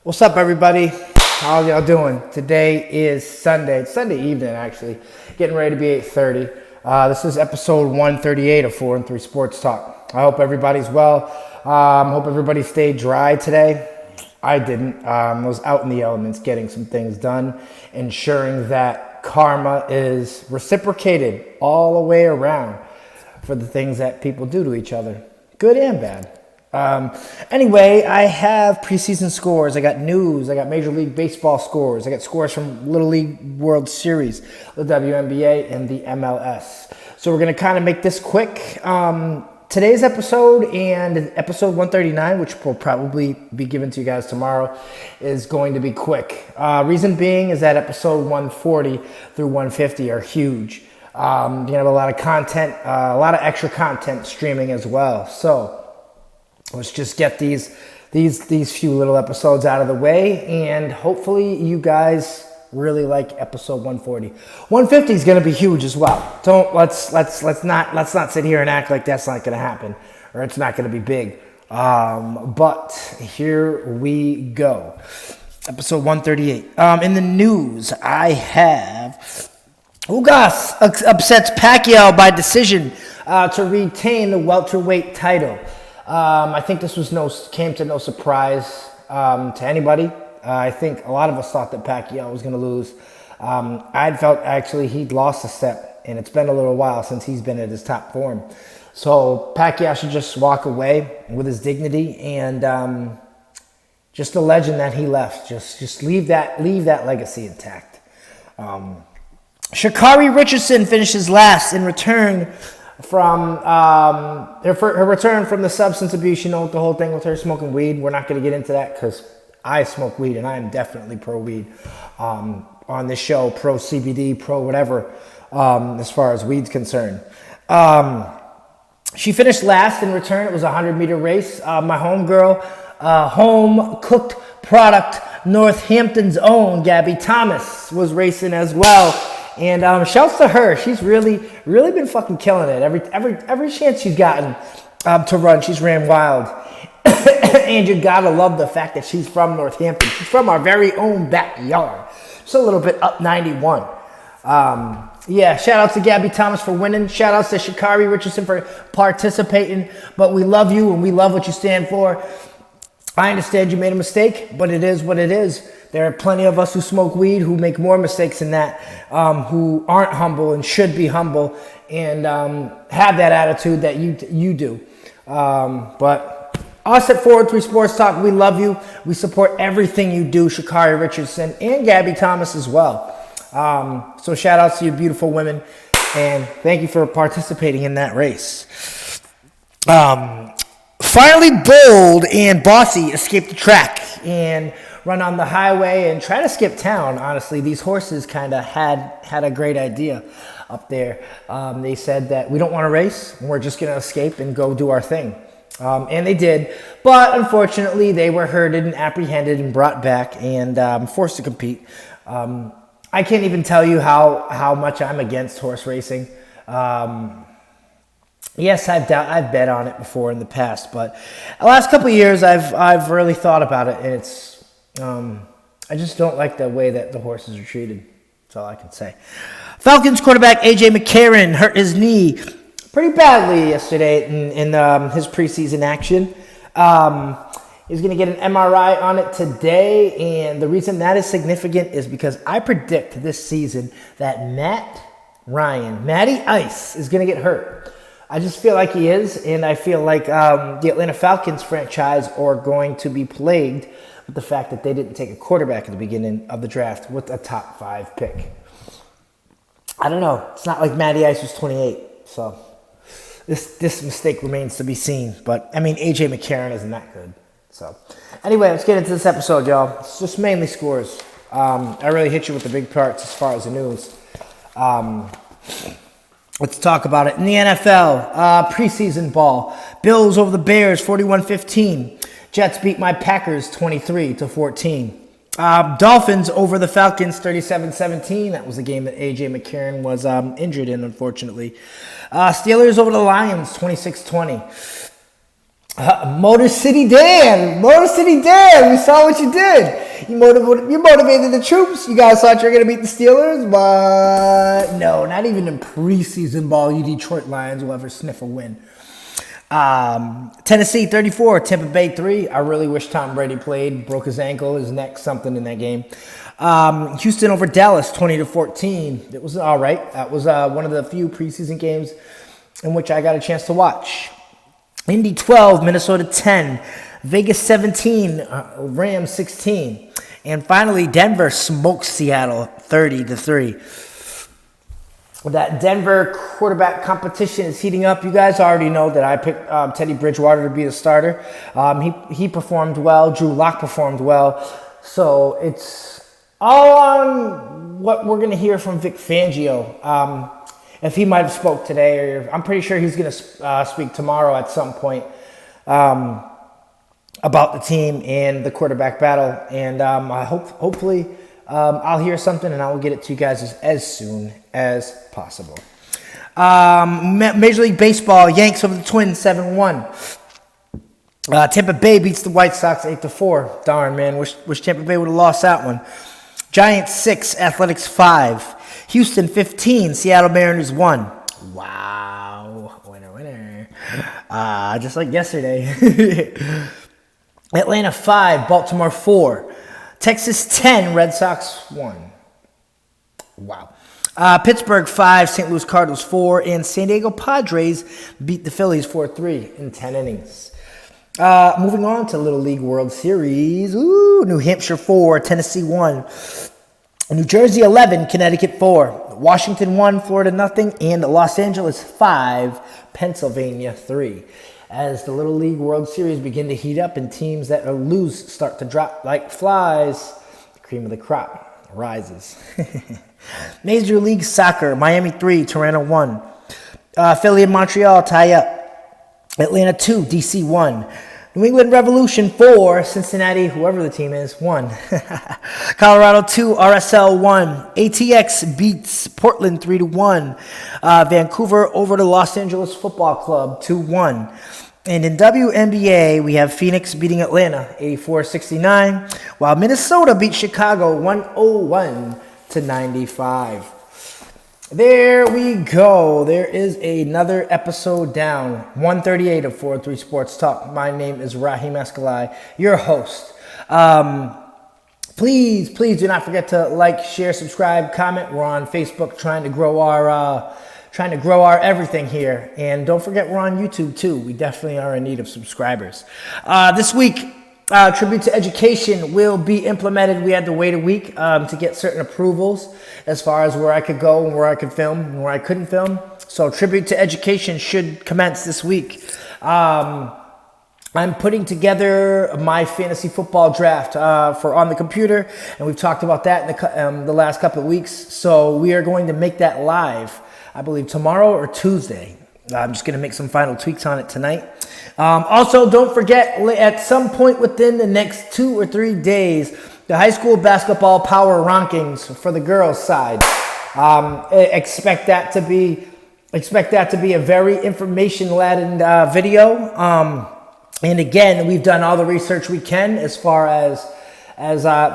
What's up, everybody? How y'all doing? Today is Sunday. It's Sunday evening, actually. Getting ready to be 8:30. This is episode 138 of 4 and 3 Sports Talk. I hope everybody's well. Hope everybody stayed dry today. I didn't. I was out in the elements getting some things done, ensuring that karma is reciprocated all the way around for the things that people do to each other, good and bad. Anyway, I have preseason scores. I got news. I got Major League Baseball scores. I got scores from Little League World Series, the WNBA, and the MLS. So we're going to kind of make this quick. Today's episode and episode 139, which will probably be given to you guys tomorrow, is going to be quick. Reason being is that episode 140 through 150 are huge. You're going to have a lot of content, a lot of extra content streaming as well. So let's just get these few little episodes out of the way, and hopefully you guys really like episode 140. 150 is going to be huge as well. Let's not sit here and act like that's not going to happen or it's not going to be big. But here we go. Episode 138. In the news, I have Ugas upsets Pacquiao by decision to retain the welterweight title. I think this came to no surprise to anybody. I think a lot of us thought that Pacquiao was going to lose. I felt actually he'd lost a step, and it's been a little while since he's been at his top form. So Pacquiao should just walk away with his dignity and just the legend that he left. Just leave that legacy intact. Sha'Carri Richardson finishes last in return from her return from the substance abuse. You know, the whole thing with her smoking weed. We're not going to get into that because I smoke weed and I am definitely pro weed on this show, pro CBD, pro whatever, as far as weed's concerned. She finished last in return. It was a 100-meter race. My homegirl, home cooked product, Northampton's own Gabby Thomas was racing as well. And shouts to her. She's really been fucking killing it. Every chance she's gotten to run, she's ran wild. And you gotta love the fact that she's from Northampton. She's from our very own backyard. Just a little bit up 91. Shout out to Gabby Thomas for winning. Shout outs to Sha'Carri Richardson for participating. But we love you and we love what you stand for. I understand you made a mistake, but it is what it is. There are plenty of us who smoke weed who make more mistakes than that, who aren't humble and should be humble and have that attitude that you do. But us at 4 and 3 Sports Talk, we love you. We support everything you do, Sha'Carri Richardson and Gabby Thomas as well. So shout outs to you beautiful women, and thank you for participating in that race. Finally, Bold and Bossy escaped the track and run on the highway and try to skip town. Honestly, these horses kind of had a great idea up there. They said that we don't want to race, and we're just going to escape and go do our thing. And they did, but unfortunately, they were herded and apprehended and brought back and forced to compete. I can't even tell you how much I'm against horse racing. Yes, I've bet on it before in the past, but the last couple of years, I've really thought about it, and it's I just don't like the way that the horses are treated. That's all I can say. Falcons quarterback A.J. McCarron hurt his knee pretty badly yesterday in his preseason action. He's going to get an MRI on it today, and the reason that is significant is because I predict this season that Matty Ice, is going to get hurt. I just feel like he is, and I feel like the Atlanta Falcons franchise are going to be plagued with the fact that they didn't take a quarterback at the beginning of the draft with a top 5 pick. I don't know. It's not like Matty Ice was 28, so this mistake remains to be seen. But, I mean, A.J. McCarron isn't that good. So, anyway, let's get into this episode, y'all. It's just mainly scores. I really hit you with the big parts as far as the news. Let's talk about it. In the NFL, preseason ball. Bills over the Bears, 41-15. Jets beat my Packers, 23-14. Dolphins over the Falcons, 37-17. That was the game that A.J. McCarron was injured in, unfortunately. Steelers over the Lions, 26-20. Motor City Dan, we saw what you did. You motivated the troops. You guys thought you were going to beat the Steelers, but no, not even in preseason ball, you Detroit Lions will ever sniff a win. Tennessee 34, Tampa Bay 3. I really wish Tom Brady played. Broke his ankle, his neck, something in that game. Houston over Dallas 20-14. It was all right. That was one of the few preseason games in which I got a chance to watch. Indy 12, Minnesota 10, Vegas 17, Rams 16. And finally, Denver smokes Seattle 30-3. That Denver quarterback competition is heating up. You guys already know that I picked Teddy Bridgewater to be the starter. He performed well. Drew Lock performed well. So it's all on what we're going to hear from Vic Fangio. If he might have spoke today, or I'm pretty sure he's going to speak tomorrow at some point about the team and the quarterback battle. And hopefully I'll hear something and I will get it to you guys as soon as possible. Major League Baseball, Yanks over the Twins 7-1. Tampa Bay beats the White Sox 8-4. Darn, man, wish Tampa Bay would have lost that one. Giants 6, Athletics 5. Houston 15, Seattle Mariners 1. Wow. Winner. Just like yesterday. Atlanta 5, Baltimore 4. Texas 10, Red Sox 1. Wow. Pittsburgh 5, St. Louis Cardinals 4. And San Diego Padres beat the Phillies 4-3 in 10 innings. Moving on to Little League World Series. New Hampshire 4, Tennessee 1. New Jersey 11, Connecticut 4, Washington 1, Florida nothing, and Los Angeles 5, Pennsylvania 3. As the Little League World Series begin to heat up and teams that are loose start to drop like flies, the cream of the crop rises. Major League Soccer, Miami 3, Toronto 1. Philly and Montreal tie up. Atlanta 2, DC 1. New England Revolution 4, Cincinnati, whoever the team is, 1. Colorado 2, RSL 1. ATX beats Portland 3-1. Vancouver over to Los Angeles Football Club 2-1. And in WNBA, we have Phoenix beating Atlanta 84-69, while Minnesota beat Chicago 101-95. There we go. There is another episode down. 138 of 403 Sports Talk. My name is Raheem Escalay, your host. Please do not forget to like, share, subscribe, comment. We're on Facebook trying to grow our everything here. And don't forget we're on YouTube too. We definitely are in need of subscribers. This week, Tribute to Education will be implemented. We had to wait a week to get certain approvals as far as where I could go and where I could film and where I couldn't film. So Tribute to Education should commence this week. I'm putting together my fantasy football draft for on the computer, and we've talked about that in the last couple of weeks. So we are going to make that live, I believe, tomorrow or Tuesday. I'm just going to make some final tweaks on it tonight. Also, don't forget, at some point within the next 2 or 3 days, the high school basketball power rankings for the girls' side. Expect that to be a very information-laden video. And again, we've done all the research we can as far as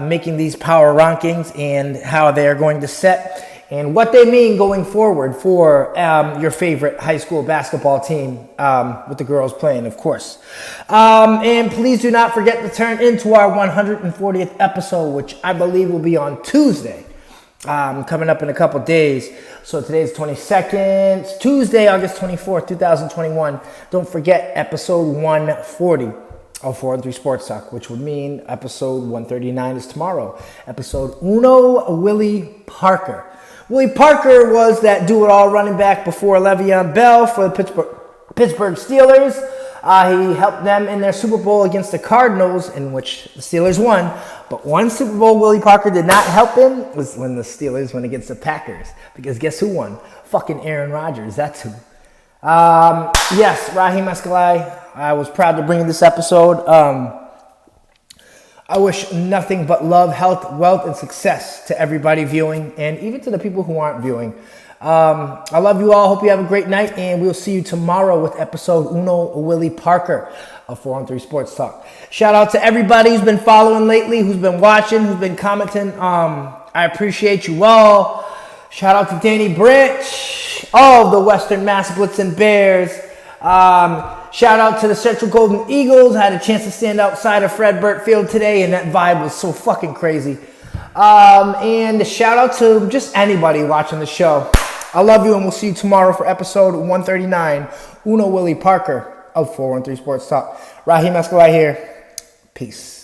making these power rankings and how they are going to set and what they mean going forward for your favorite high school basketball team with the girls playing, of course. And please do not forget to turn into our 140th episode, which I believe will be on Tuesday, coming up in a couple days. So today's 22nd, it's Tuesday, August 24th, 2021. Don't forget episode 140 of 403 Sports Talk, which would mean episode 139 is tomorrow. Episode Uno, Willie Parker. Willie Parker was that do-it-all running back before Le'Veon Bell for the Pittsburgh Steelers. He helped them in their Super Bowl against the Cardinals, in which the Steelers won. But one Super Bowl Willie Parker did not help him was when the Steelers went against the Packers. Because guess who won? Fucking Aaron Rodgers. That's who. Yes, Raheem Escalay. I was proud to bring in this episode. I wish nothing but love, health, wealth, and success to everybody viewing, and even to the people who aren't viewing. I love you all. Hope you have a great night, and we'll see you tomorrow with episode Uno Willie Parker of 4-on-3 Sports Talk. Shout out to everybody who's been following lately, who's been watching, who's been commenting. I appreciate you all. Shout out to Danny Branch, all of the Western Mass Blitzen Bears. Shout out to the Central Golden Eagles. I had a chance to stand outside of Fred Burt Field today, and that vibe was so fucking crazy. And shout out to just anybody watching the show. I love you, and we'll see you tomorrow for episode 139, Uno Willie Parker of 4-on-3 Sports Talk. Raheem Escalay here. Peace.